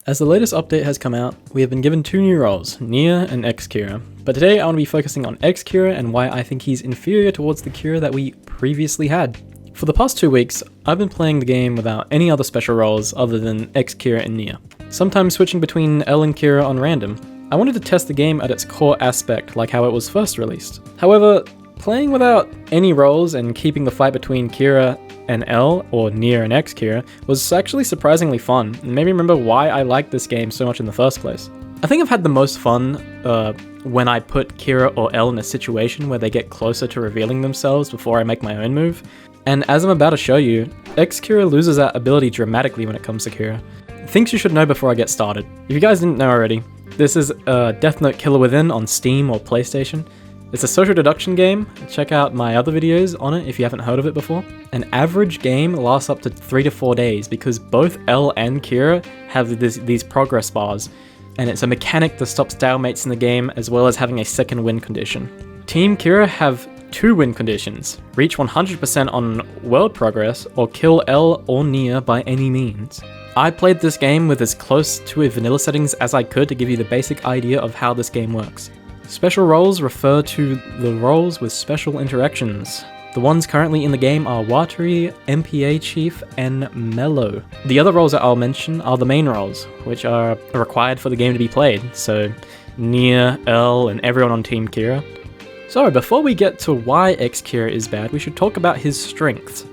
As the latest update has come out, we have been given two new roles, Nia and X-Kira. But today I want to be focusing on X-Kira and why I think he's inferior towards the Kira that we previously had. For the past 2 weeks, I've been playing the game without any other special roles other than X-Kira and Nia, sometimes switching between L and Kira on random. I wanted to test the game at its core aspect like how it was first released. However, playing without any roles and keeping the fight between Kira and L, or Nia and X-Kira, was actually surprisingly fun, and made me remember why I liked this game so much in the first place. I think I've had the most fun when I put Kira or L in a situation where they get closer to revealing themselves before I make my own move. And as I'm about to show you, X-Kira loses that ability dramatically when it comes to Kira. Things you should know before I get started. If you guys didn't know already, this is Death Note Killer Within on Steam or PlayStation. It's a social deduction game. Check out my other videos on it if you haven't heard of it before. An average game lasts up to 3 to 4 days because both L and Kira have these progress bars, and it's a mechanic that stops stalemates in the game as well as having a second win condition. Team Kira have 2 win conditions: reach 100% on world progress or kill L or Nia by any means. I played this game with as close to a vanilla settings as I could to give you the basic idea of how this game works. Special roles refer to the roles with special interactions. The ones currently in the game are Watari, MPA Chief, and Mellow. The other roles that I'll mention are the main roles, which are required for the game to be played, so Nia, L, and everyone on Team Kira. So before we get to why X-Kira is bad, we should talk about his strengths.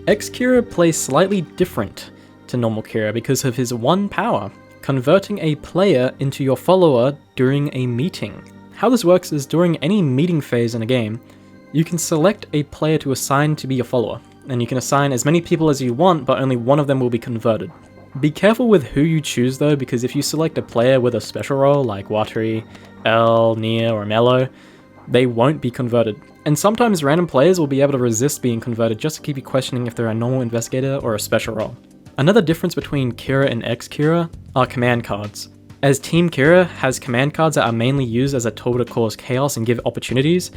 X-Kira plays slightly different to normal Kira because of his one power, converting a player into your follower during a meeting. How this works is during any meeting phase in a game, you can select a player to assign to be your follower, and you can assign as many people as you want, but only one of them will be converted. Be careful with who you choose though, because if you select a player with a special role like Watari, L, Nia, or Mellow, they won't be converted. And sometimes random players will be able to resist being converted just to keep you questioning if they're a normal investigator or a special role. Another difference between Kira and X-Kira are command cards. As Team Kira has command cards that are mainly used as a tool to cause chaos and give opportunities,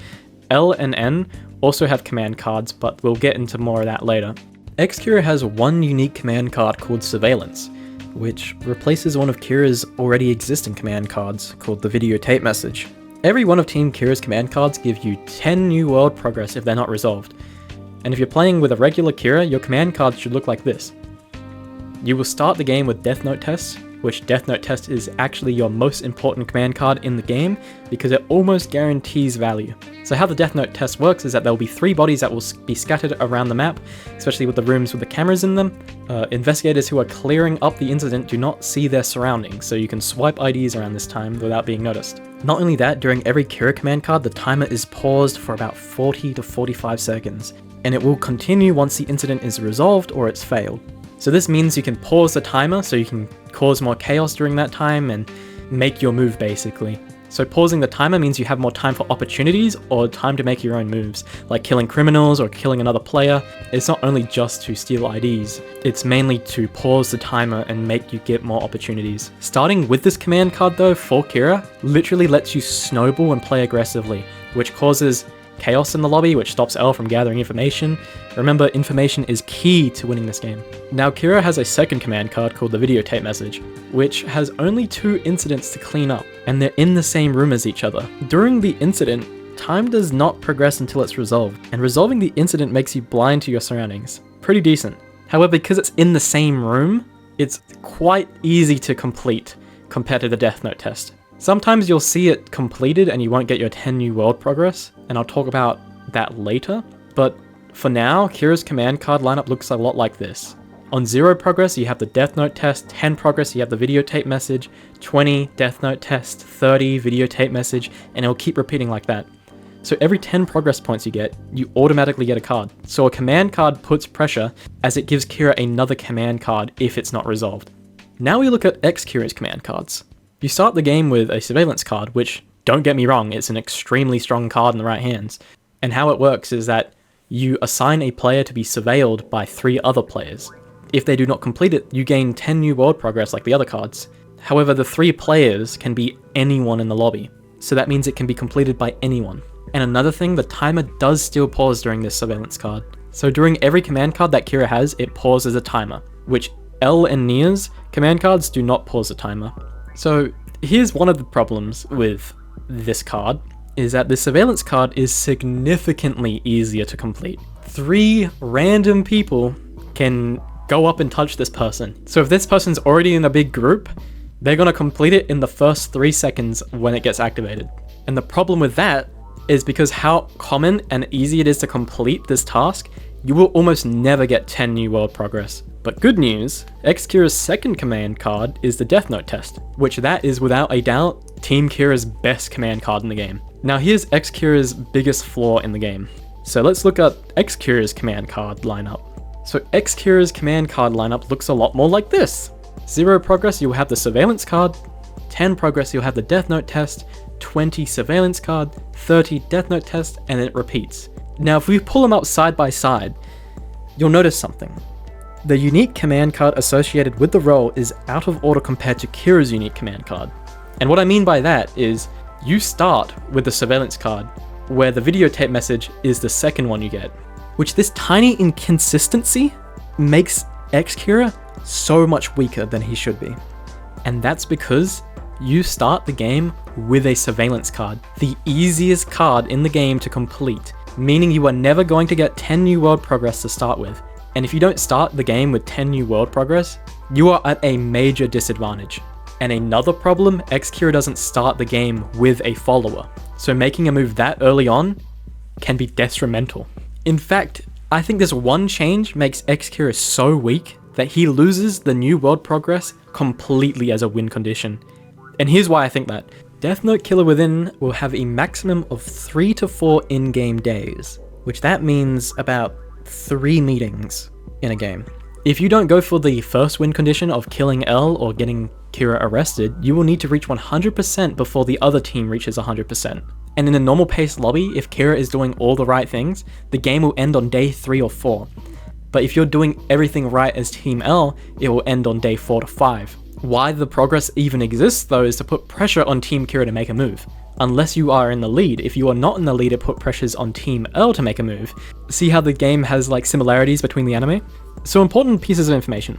L and N also have command cards, but we'll get into more of that later. X-Kira has one unique command card called Surveillance, which replaces one of Kira's already existing command cards called the videotape message. Every one of Team Kira's command cards give you 10 new world progress if they're not resolved. And if you're playing with a regular Kira, your command cards should look like this. You will start the game with Death Note tests, which Death Note test is actually your most important command card in the game because it almost guarantees value. So how the Death Note test works is that there will be 3 bodies that will be scattered around the map, especially with the rooms with the cameras in them. Investigators who are clearing up the incident do not see their surroundings, so you can swipe IDs around this time without being noticed. Not only that, during every Kira command card, the timer is paused for about 40 to 45 seconds, and it will continue once the incident is resolved or it's failed. So this means you can pause the timer so you can cause more chaos during that time and make your move basically. So pausing the timer means you have more time for opportunities or time to make your own moves, like killing criminals or killing another player. It's not only just to steal IDs, it's mainly to pause the timer and make you get more opportunities. Starting with this command card though, for Kira, literally lets you snowball and play aggressively, which causes chaos in the lobby, which stops L from gathering information. Remember, information is key to winning this game. Now Kira has a second command card called the videotape message, which has only 2 incidents to clean up, and they're in the same room as each other. During the incident, time does not progress until it's resolved, and resolving the incident makes you blind to your surroundings. Pretty decent. However, because it's in the same room, it's quite easy to complete compared to the Death Note test. Sometimes you'll see it completed and you won't get your 10 new world progress, and I'll talk about that later, but for now, Kira's command card lineup looks a lot like this. On 0 progress, you have the Death Note test, 10 progress, you have the videotape message, 20 Death Note test, 30 videotape message, and it'll keep repeating like that. So every 10 progress points you get, you automatically get a card. So a command card puts pressure as it gives Kira another command card if it's not resolved. Now we look at X-Kira's command cards. You start the game with a surveillance card, which, don't get me wrong, it's an extremely strong card in the right hands. And how it works is that you assign a player to be surveilled by 3 other players. If they do not complete it, you gain 10 new world progress like the other cards. However, the 3 players can be anyone in the lobby, so that means it can be completed by anyone. And another thing, the timer does still pause during this surveillance card. So during every command card that Kira has, it pauses a timer, which L and Nia's command cards do not pause the timer. So here's one of the problems with this card, is that the surveillance card is significantly easier to complete. 3 random people can go up and touch this person. So if this person's already in a big group, they're gonna complete it in the first 3 seconds when it gets activated. And the problem with that is because how common and easy it is to complete this task, you will almost never get 10 new world progress. But good news, X-Kira's second command card is the Death Note test, which that is without a doubt Team Kira's best command card in the game. Now here's X-Kira's biggest flaw in the game. So let's look at X-Kira's command card lineup. So X-Kira's command card lineup looks a lot more like this. 0 progress, you'll have the surveillance card. 10 progress, you'll have the Death Note test. 20 surveillance card, 30 Death Note test, and it repeats. Now if we pull them up side by side, you'll notice something. The unique command card associated with the role is out of order compared to Kira's unique command card. And what I mean by that is, you start with the surveillance card, where the videotape message is the second one you get. Which this tiny inconsistency makes X-Kira so much weaker than he should be. And that's because you start the game with a surveillance card, the easiest card in the game to complete, meaning you are never going to get 10 new world progress to start with. And if you don't start the game with 10 new world progress, you are at a major disadvantage. And another problem, X-Kira doesn't start the game with a follower, so making a move that early on can be detrimental. In fact, I think this one change makes X-Kira so weak that he loses the new world progress completely as a win condition. And here's why I think that. Death Note Killer Within will have a maximum of 3 to 4 in-game days, which that means about 3 meetings in a game. If you don't go for the first win condition of killing L or getting Kira arrested, you will need to reach 100% before the other team reaches 100%. And in a normal paced lobby, if Kira is doing all the right things, the game will end on day 3 or 4. But if you're doing everything right as Team L, it will end on day 4 to 5. Why the progress even exists though is to put pressure on Team Kira to make a move. Unless you are in the lead. If you are not in the lead, it put pressures on Team L to make a move. See how the game has like similarities between the anime? So important pieces of information.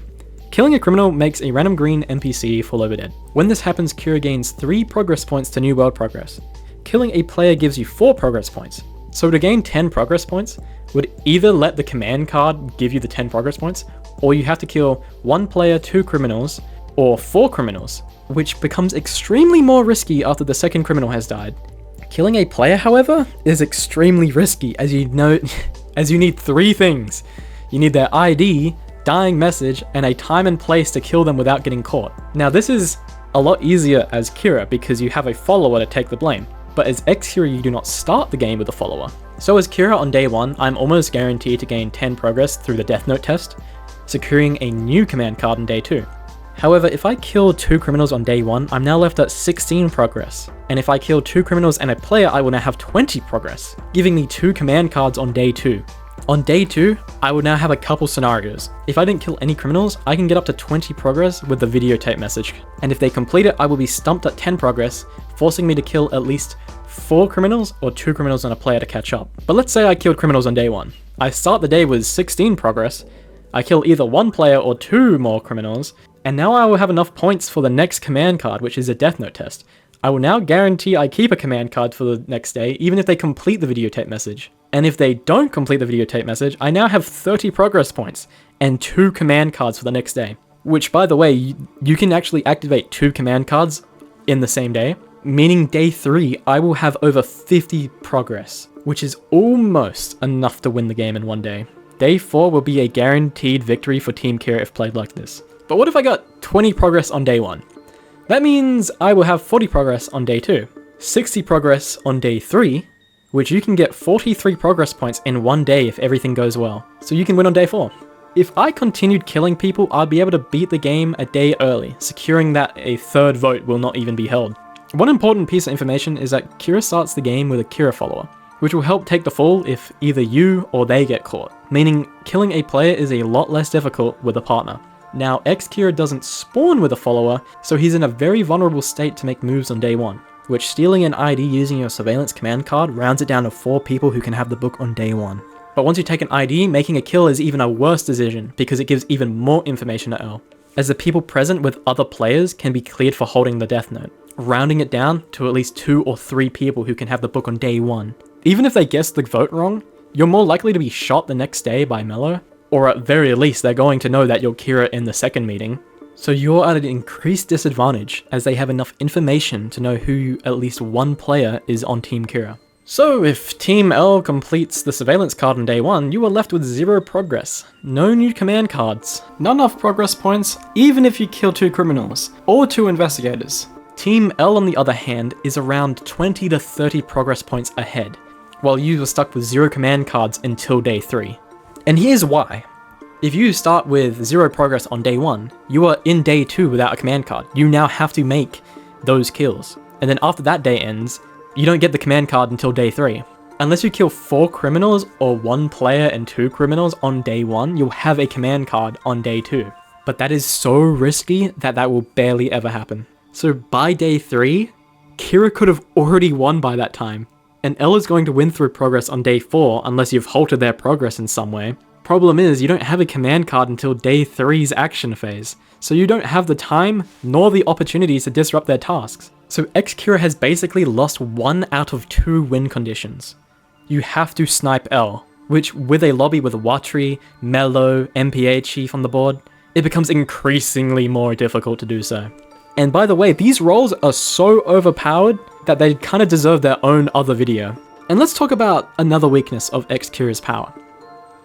Killing a criminal makes a random green NPC fall over dead. When this happens, Kira gains 3 progress points to new world progress. Killing a player gives you 4 progress points. So to gain 10 progress points, would either let the command card give you the 10 progress points, or you have to kill 1 player, 2 criminals, or 4 criminals, which becomes extremely more risky after the second criminal has died. Killing a player, however, is extremely risky, as you need 3 things. You need their ID, dying message, and a time and place to kill them without getting caught. Now this is a lot easier as Kira because you have a follower to take the blame, but as X-Kira you do not start the game with a follower. So as Kira on day 1, I'm almost guaranteed to gain 10 progress through the Death Note test, securing a new command card on day 2. However, if I kill 2 criminals on day 1, I'm now left at 16 progress. And if I kill 2 criminals and a player, I will now have 20 progress, giving me 2 command cards on day 2. On day 2, I will now have a couple scenarios. If I didn't kill any criminals, I can get up to 20 progress with the videotape message. And if they complete it, I will be stumped at 10 progress, forcing me to kill at least 4 criminals or 2 criminals and a player to catch up. But let's say I killed criminals on day 1. I start the day with 16 progress, I kill either 1 player or 2 more criminals, and now I will have enough points for the next command card, which is a Death Note test. I will now guarantee I keep a command card for the next day, even if they complete the videotape message. And if they don't complete the videotape message, I now have 30 progress points and 2 command cards for the next day. Which, by the way, you can actually activate 2 command cards in the same day, meaning day 3, I will have over 50 progress, which is almost enough to win the game in one day. Day 4 will be a guaranteed victory for Team Kira if played like this. But what if I got 20 progress on day 1? That means I will have 40 progress on day 2, 60 progress on day 3, which you can get 43 progress points in one day if everything goes well, so you can win on day 4. If I continued killing people, I'd be able to beat the game a day early, securing that a third vote will not even be held. One important piece of information is that Kira starts the game with a Kira follower, which will help take the fall if either you or they get caught, meaning killing a player is a lot less difficult with a partner. Now, X-Kira doesn't spawn with a follower, so he's in a very vulnerable state to make moves on day 1, which stealing an ID using your surveillance command card rounds it down to 4 people who can have the book on day 1. But once you take an ID, making a kill is even a worse decision because it gives even more information to L, as the people present with other players can be cleared for holding the death note, rounding it down to at least 2 or 3 people who can have the book on day 1. Even if they guess the vote wrong, you're more likely to be shot the next day by Mello, or at very least they're going to know that you're Kira in the second meeting. So you're at an increased disadvantage as they have enough information to know who at least one player is on Team Kira. So if Team L completes the surveillance card on day 1, you are left with 0 progress, no new command cards, not enough progress points even if you kill 2 criminals, or 2 investigators. Team L on the other hand is around 20 to 30 progress points ahead, while you were stuck with 0 command cards until day 3. And here's why. If you start with 0 progress on day 1, you are in day 2 without a command card. You now have to make those kills. And then after that day ends, you don't get the command card until day 3. Unless you kill 4 criminals or 1 player and 2 criminals on day 1, you'll have a command card on day 2. But that is so risky that that will barely ever happen. So by day 3, Kira could have already won by that time. And L is going to win through progress on day 4 unless you've halted their progress in some way. Problem is, you don't have a command card until day 3's action phase, so you don't have the time nor the opportunities to disrupt their tasks. So X-Kira has basically lost 1 out of 2 win conditions. You have to snipe L, which with a lobby with Watri, Mello, MPA Chief on the board, it becomes increasingly more difficult to do so. And by the way, these roles are so overpowered that they kind of deserve their own other video. And let's talk about another weakness of X-Kira's power.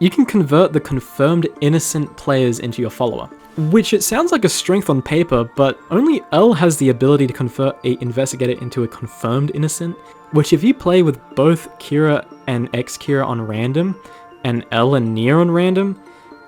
You can convert the confirmed innocent players into your follower, which it sounds like a strength on paper, but only L has the ability to convert an investigator into a confirmed innocent, which if you play with both Kira and X-Kira on random, and L and Nia on random,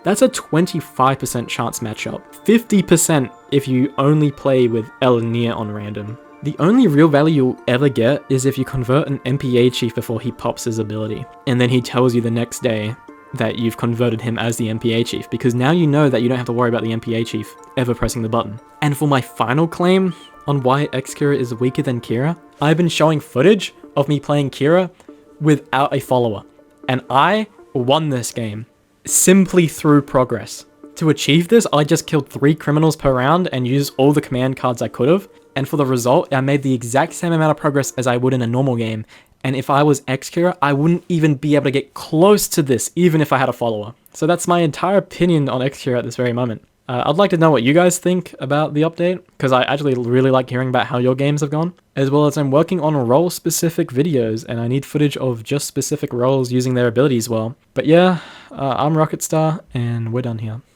that's a 25% chance matchup, 50% if you only play with L and Nia on random. The only real value you'll ever get is if you convert an MPA chief before he pops his ability, and then he tells you the next day that you've converted him as the MPA chief, because now you know that you don't have to worry about the MPA chief ever pressing the button. And for my final claim on why X-Kira is weaker than Kira, I've been showing footage of me playing Kira without a follower, and I won this game simply through progress. To achieve this, I just killed 3 criminals per round and used all the command cards I could have, and for the result, I made the exact same amount of progress as I would in a normal game. And if I was X-Kira, I wouldn't even be able to get close to this, even if I had a follower. So that's my entire opinion on X-Kira at this very moment. I'd like to know what you guys think about the update, because I actually really like hearing about how your games have gone, as well as I'm working on role-specific videos, and I need footage of just specific roles using their abilities well. But yeah, I'm Rocketstar, and we're done here.